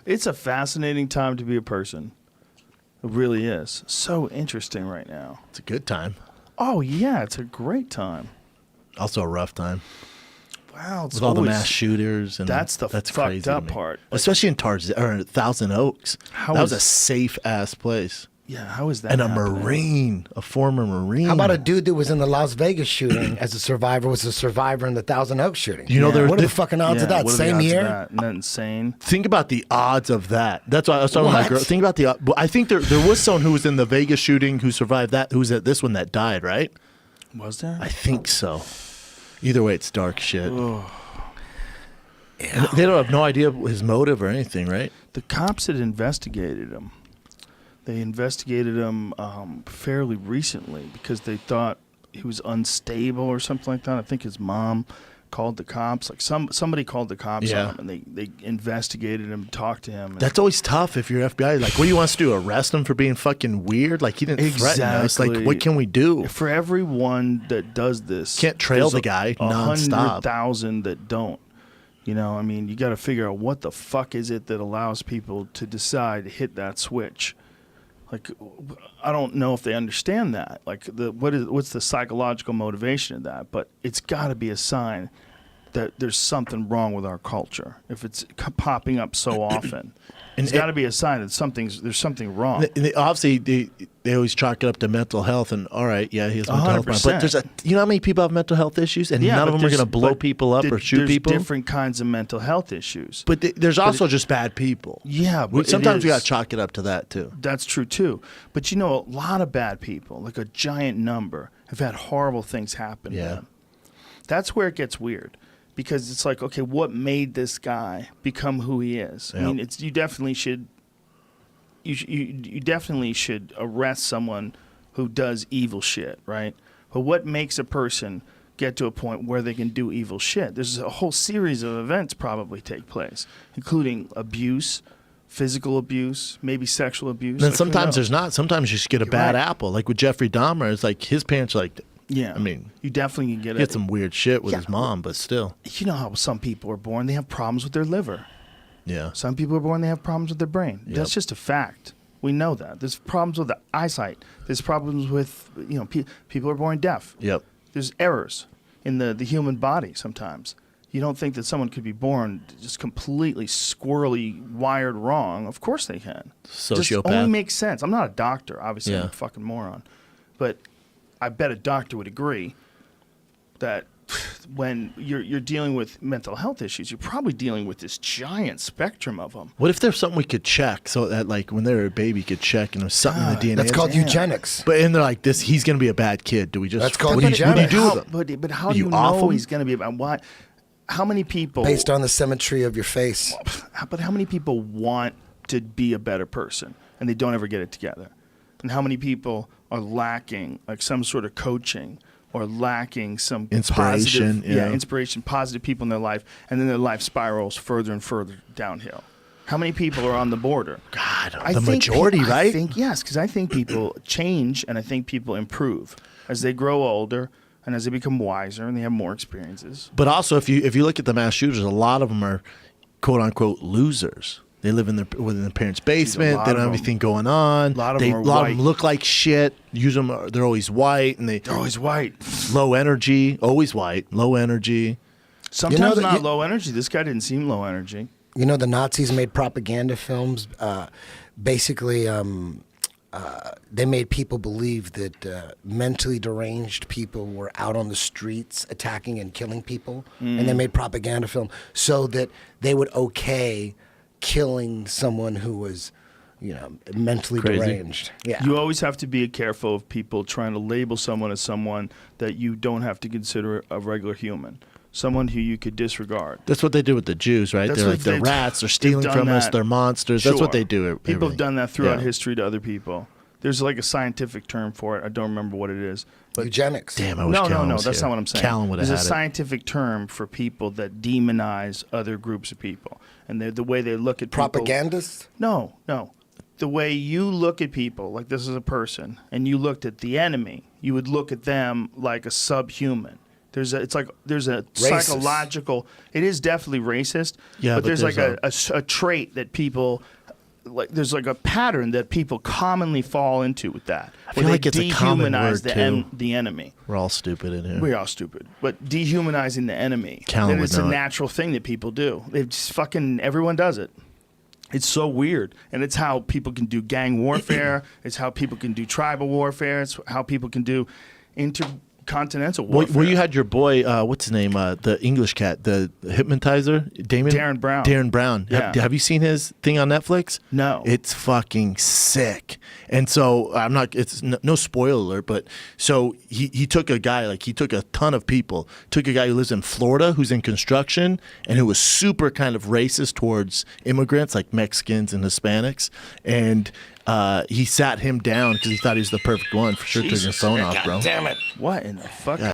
It's a fascinating time to be a person. It really is. So interesting right now. It's a good time. Oh, yeah, it's a great time. Also a rough time. Wow, it's with all the mass shooters. And that's fucked crazy up part. Like, especially in Thousand Oaks. That was a safe-ass place. Yeah, how is that And happening? a former Marine. How about a dude that was in the Las Vegas shooting as a survivor was a survivor in the Thousand Oaks shooting? You know, what are the fucking odds of that? What are Same the odds year? of that? Isn't that insane? Think about the odds of that. That's why I was talking to my girl. Think about I think there was someone who was in the Vegas shooting who survived that, who was at this one that died, right? Was there? I think so. Either way, it's dark shit. And they don't have no idea his motive or anything, right? The cops had investigated him. They investigated him fairly recently because they thought he was unstable or something like that. I think his mom called the cops. Like somebody called the cops on him, and they investigated him, talked to him. That's always tough if you're FBI. Like, what do you want us to do? Arrest him for being fucking weird? Like, he didn't threaten us. Like, what can we do? For everyone that does this, can't trail the guy nonstop. 100,000 that don't. You know, I mean, you got to figure out what the fuck is it that allows people to decide to hit that switch. Like, I don't know if they understand that. Like, what's the psychological motivation of that? But it's got to be a sign that there's something wrong with our culture if it's popping up so often. It's got to be a sign that there's something wrong. Obviously, they always chalk it up to mental health, and all right, yeah, he has mental health. 100%. But you know how many people have mental health issues, and none of them are going to blow people up or shoot people. There's different kinds of mental health issues. But there's also just bad people. Yeah, but sometimes we got to chalk it up to that too. That's true too. But you know, a lot of bad people, like a giant number, have had horrible things happen to them. That's where it gets weird. Because it's like, okay, what made this guy become who he is? Yep. I mean, you definitely should arrest someone who does evil shit, right? But what makes a person get to a point where they can do evil shit? There's a whole series of events probably take place, including abuse, physical abuse, maybe sexual abuse. And then sometimes there's not. Sometimes you just get a bad apple. Like with Jeffrey Dahmer, it's like his parents are like, yeah, I mean, you definitely can get he had some weird shit with his mom, but still. You know how some people are born, they have problems with their liver. Yeah. Some people are born, they have problems with their brain. Yep. That's just a fact. We know that. There's problems with the eyesight. There's problems with, people are born deaf. Yep. There's errors in the human body sometimes. You don't think that someone could be born just completely squirrely, wired wrong. Of course they can. Sociopath. Just only makes sense. I'm not a doctor. Obviously, I'm a fucking moron. But I bet a doctor would agree that when you're dealing with mental health issues, you're probably dealing with this giant spectrum of them. What if there's something we could check so that, like, when they're a baby, could check and there's something in the DNA? That's called eugenics. And they're like, he's going to be a bad kid. Do we just? That's called what eugenics. do you do with him? But how do you know he's going to be a bad? Why? How many people? Based on the symmetry of your face. But how many people want to be a better person and they don't ever get it together? And how many people are lacking like some sort of coaching or lacking some inspiration, inspiration, positive people in their life, and then their life spirals further and further downhill? How many people are on the border? God, the majority, right? I think yes, because I think people change and I think people improve as they grow older and as they become wiser and they have more experiences. But also, if you look at the mass shooters, a lot of them are quote unquote losers. They live within their parents' basement. They don't have anything going on. A lot of them look like shit. They're always white, and they're always white. Low energy, always white, low energy. Sometimes not low energy. This guy didn't seem low energy. You know, the Nazis made propaganda films. Basically, they made people believe that mentally deranged people were out on the streets attacking and killing people, and they made propaganda film so that they would killing someone who was, mentally deranged. Yeah. You always have to be careful of people trying to label someone as someone that you don't have to consider a regular human. Someone who you could disregard. That's what they do with the Jews, right? They're like, they're rats, they're stealing from us, they're monsters. Sure. That's what they do. People have done that throughout history to other people. There's like a scientific term for it. I don't remember what it is. But eugenics. Damn, I wish Callan was that's here. not what I'm saying. Callan would have had it. There's a scientific term for people that demonize other groups of people. And the way they look at people. Propagandists? No. The way you look at people, like this is a person, and you looked at the enemy, you would look at them like a subhuman. There's a Racist. psychological. It is definitely racist. Yeah, but but there's like there's a trait that people like. There's like a pattern that people commonly fall into with that. I feel like it's a common word, too. The enemy. We're all stupid in here. We're all stupid, but dehumanizing the enemy. Callan That would it's a know it. natural thing that people do. They just fucking everyone does it. It's so weird, and it's how people can do gang warfare. It's how people can do tribal warfare. It's how people can do intercontinental warfare. Well, you had your boy, what's his name? The English cat, the hypnotizer, Darren Brown. Darren Brown. Yeah. Have you seen his thing on Netflix? No. It's fucking sick. And so I'm not. It's no spoiler alert, but so he took a guy, like he took a ton of people. Took a guy who lives in Florida, who's in construction, and who was super kind of racist towards immigrants, like Mexicans and Hispanics, and. He sat him down because he thought he was the perfect one. For sure, took his phone off, bro. Damn it. What in the fuck?